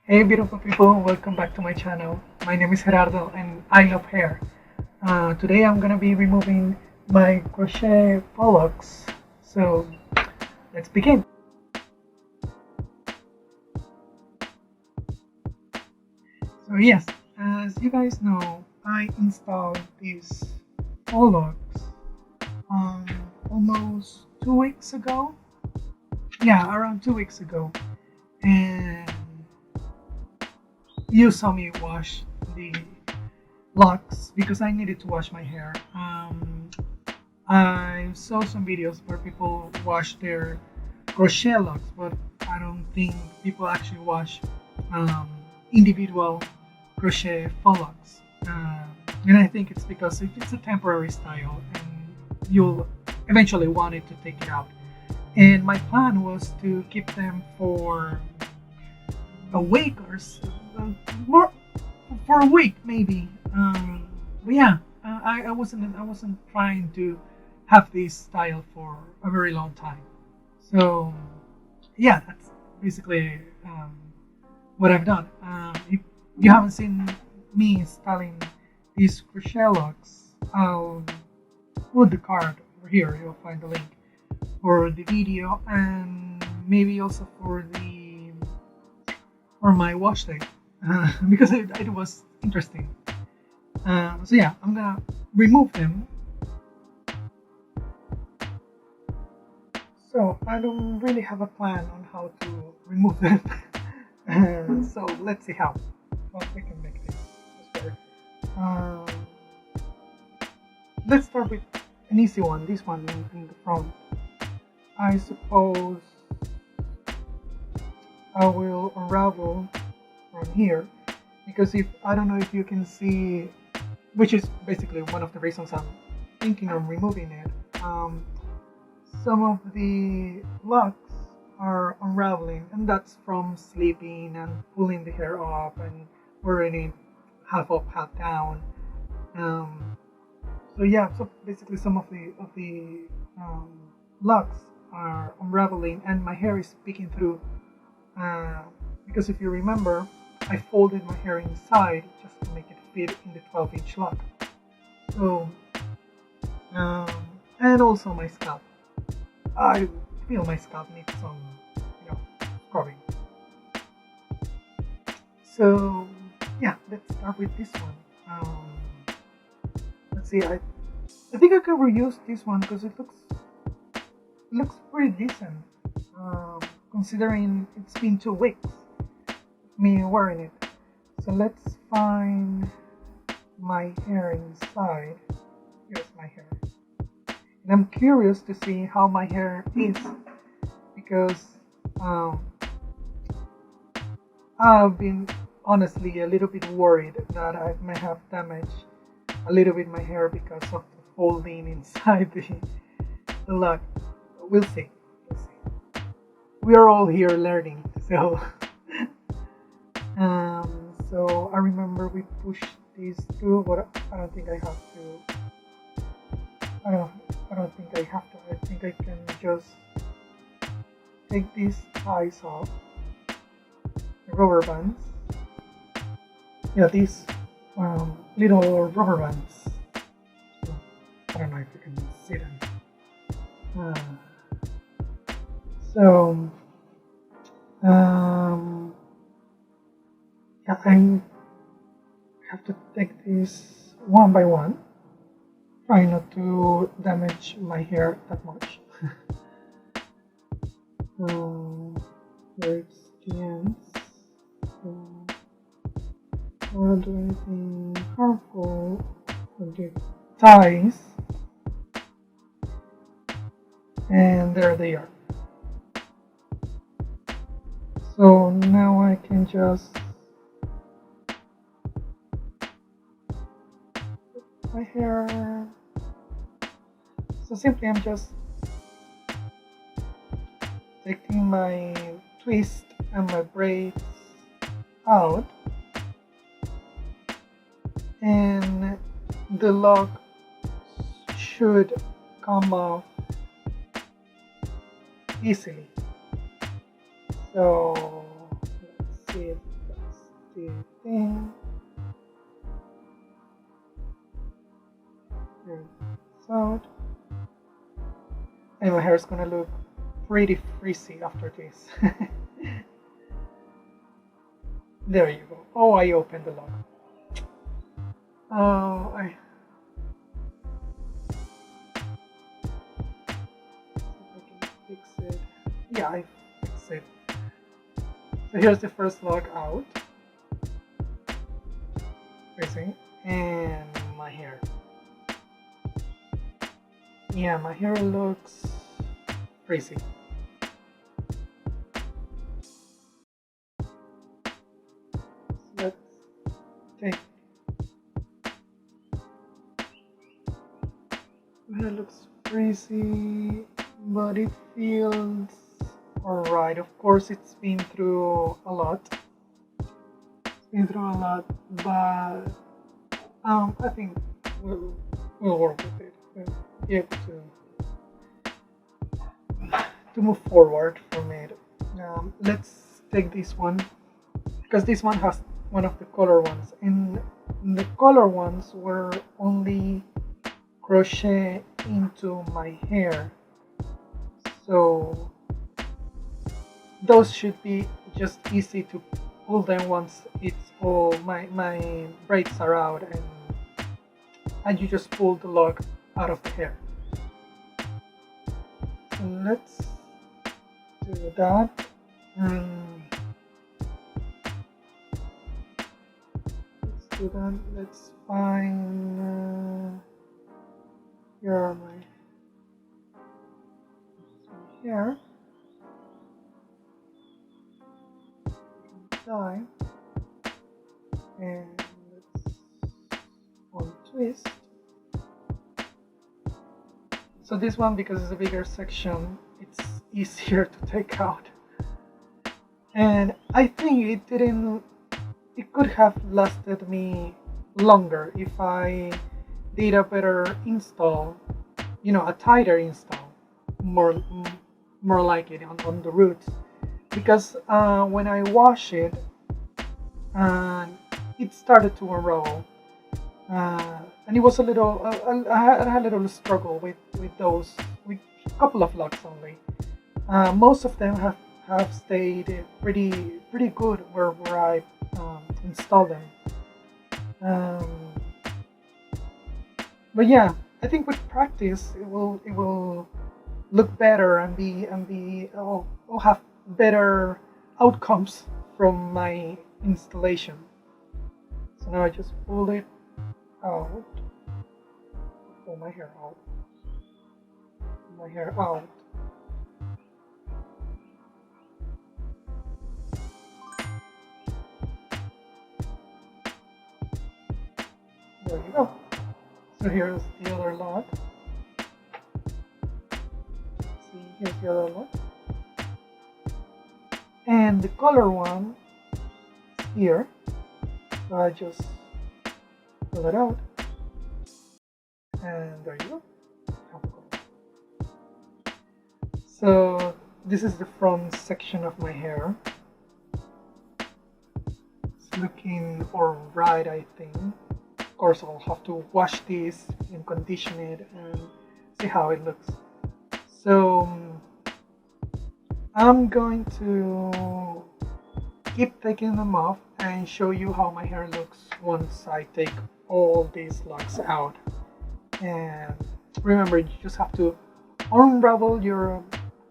Hey beautiful people, welcome back to my channel. My name is Gerardo and I love hair. Today I'm gonna be removing my crochet faux locs. So let's begin. So yes, as you guys know, I installed these faux locs almost 2 weeks ago. Yeah, around 2 weeks ago. And you saw me wash the locks because I needed to wash my hair. I saw some videos where people wash their crochet locks, but I don't think people actually wash um, individual crochet faux locks. And I think it's because it's a temporary style and you'll eventually want it to take it out. And my plan was to keep them for a week or so, more for a week maybe. But yeah, I wasn't trying to have this style for a very long time. So yeah, that's basically what I've done. If you haven't seen me installing these crochet locks, I'll put the card over here. You'll find the link for the video and maybe also for my wash day because it was interesting. So yeah, I'm gonna remove them. So I don't really have a plan on how to remove them. So let's see how we can make this work. Um, let's start with an easy one. This one in the front. I suppose I will unravel from here because if I don't know if you can see, which is basically one of the reasons I'm thinking of removing it. Some of the locks are unraveling, and that's from sleeping and pulling the hair up and wearing it half up, half down. Um, so yeah, so basically some of the locks are unraveling, and my hair is peeking through. Because if you remember, I folded my hair inside just to make it fit in the 12-inch lock. So, um, and also my scalp. I feel my scalp needs some, scrubbing. So yeah, let's start with this one. Let's see. I think I can reuse this one because it looks pretty decent. Considering it's been 2 weeks of me wearing it. So let's find my hair inside. Here's my hair. And I'm curious to see how my hair is because I've been honestly a little bit worried that I may have damaged a little bit my hair because of the folding inside the lock. We'll see. We are all here learning, so so I remember we pushed these through, but I don't think I have to. I don't think I have to. I think I can just take these ties off, the rubber bands. Yeah, these little rubber bands. I don't know if you can see them. So yeah, I have to take this one by one. Try not to damage my hair that much. Here it's the ends. So I don't do anything harmful with the ties. And there they are. So now I can just put my hair. So simply I'm just taking my twist and my braids out, and the lock should come off easily. So let's see if the thing. Here it's out. And my hair is gonna look pretty frizzy after this. There you go. Oh, I opened the lock. Oh, I can fix it. Yeah, I fixed it. So here's the first lock out. Frizzy. And my hair. Yeah, my hair looks frizzy. Let's take. My hair looks frizzy, but it feels alright. Of course, it's been through a lot. But I think we'll work with it. We'll be able to move forward from it. Let's take this one, because this one has one of the color ones, and the color ones were only crochet into my hair, so those should be just easy to pull them once it's all my braids are out, and you just pull the lock out of the hair. So let's do that. Let's find here are my hair. Tie, and let's untwist. So this one, because it's a bigger section, it's easier to take out, and I think it could have lasted me longer if I did a better install, a tighter install, more like it on the roots. Because when I wash it, it started to unravel, and it was a little. I had a little struggle with those, with a couple of locks only. Most of them have stayed pretty good where I installed them. But yeah, I think with practice it will look better and I'll have better outcomes from my installation. So now I just pull it out, pull my hair out, There you go. So here's the other lock. See, here's the other lock. And the color one here. So I just pull it out. And there you go. So this is the front section of my hair. It's looking alright, I think. Of course, I'll have to wash this and condition it and see how it looks. So I'm going to keep taking them off and show you how my hair looks once I take all these locks out. And remember, you just have to unravel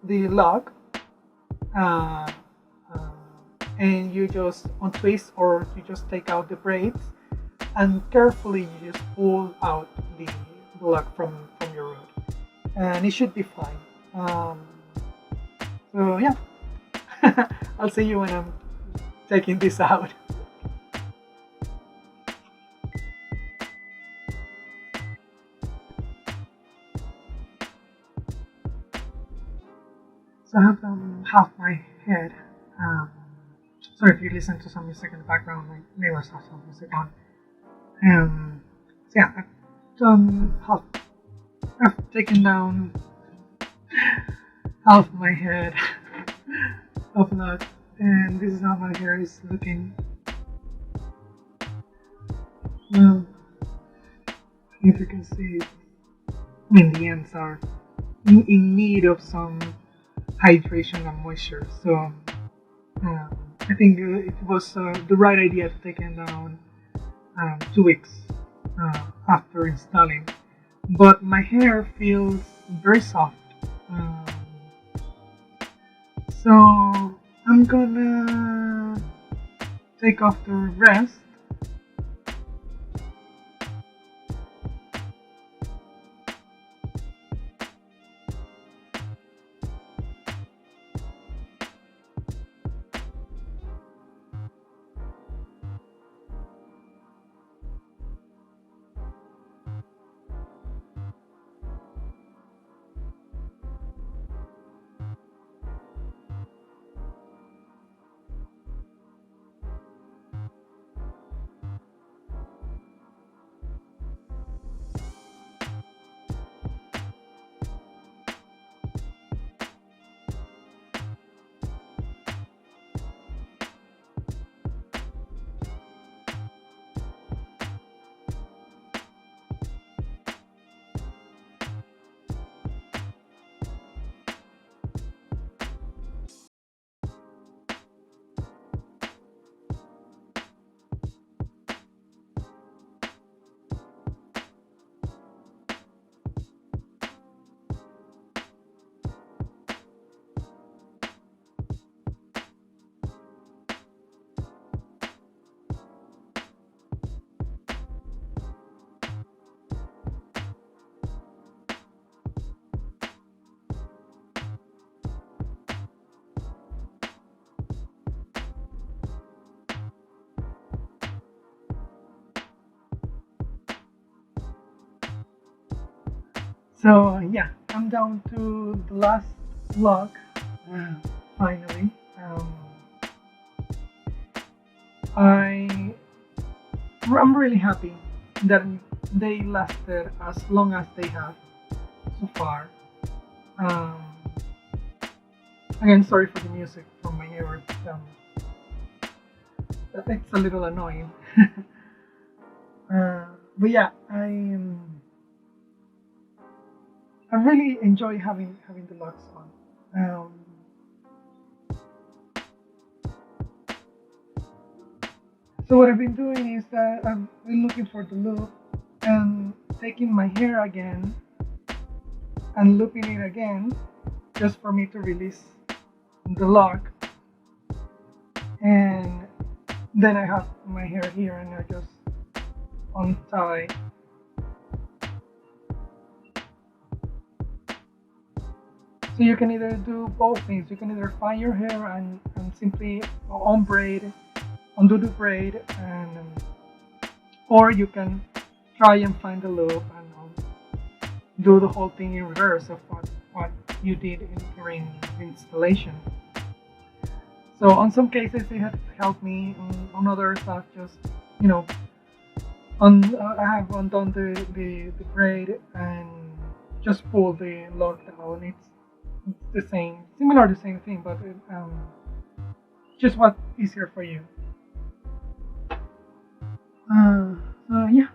the lock, and you just untwist or you just take out the braids, and carefully you just pull out the lock from your root, and it should be fine. So yeah, I'll see you when I'm taking this out. So I have half my head. Sorry if you listen to some music in the background. My neighbors have some music on. So yeah, I've done half. I've taken down half my head of that, and this is how my hair is looking. Um, if you can see, I mean, the ends are in need of some hydration and moisture. So I think it was the right idea to take it down 2 weeks after installing. But my hair feels very soft. Um, so I'm gonna take off the rest. So yeah, I'm down to the last lock. Uh, Finally, I I'm really happy that they lasted as long as they have so far. Um, Again, sorry for the music from my neighbors. It's a little annoying. But yeah, I really enjoy having the locks on. So what I've been doing is that I've been looking for the loop and taking my hair again and looping it again just for me to release the lock. And then I have my hair here and I just untie. So you can either do both things. You can either find your hair and simply undo the braid, or you can try and find the loop and do the whole thing in reverse of what you did during the installation. So on some cases it has helped me. On others I've just, you know, I have undone the braid and just pull the lock down. It's the same thing, but just what's easier for you. So yeah.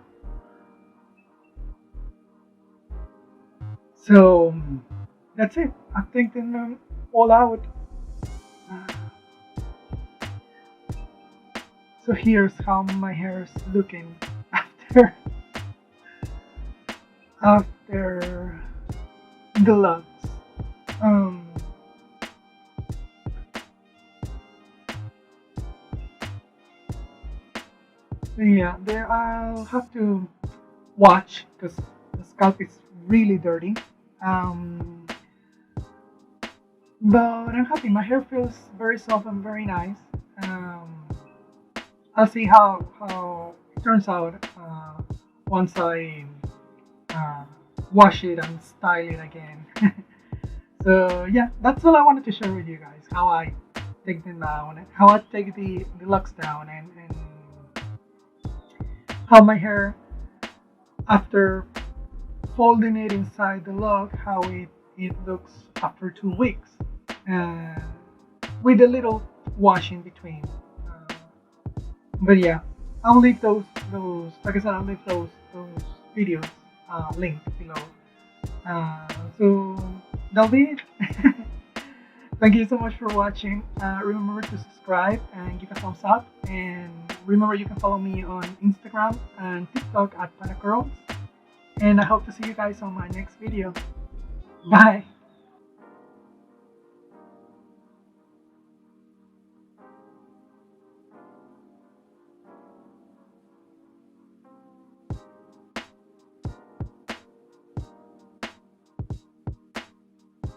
So that's it. I've taken them all out. Uh, so here's how my hair is looking after after the locks. Um, so yeah, there I'll have to watch because the scalp is really dirty. Um, but I'm happy. My hair feels very soft and very nice. Um, I'll see how it turns out once I uh, wash it and style it again. So yeah, that's all I wanted to share with you guys. How I take them down, how I take the locks down, and how my hair after folding it inside the lock, how it looks after 2 weeks, uh, with a little wash in between. But yeah, I'll leave those those, like I said, I'll leave those videos linked below. So that'll be it. Thank you so much for watching. Remember to subscribe and give a thumbs up. And remember, you can follow me on Instagram and TikTok at PanaCurls. And I hope to see you guys on my next video. Bye.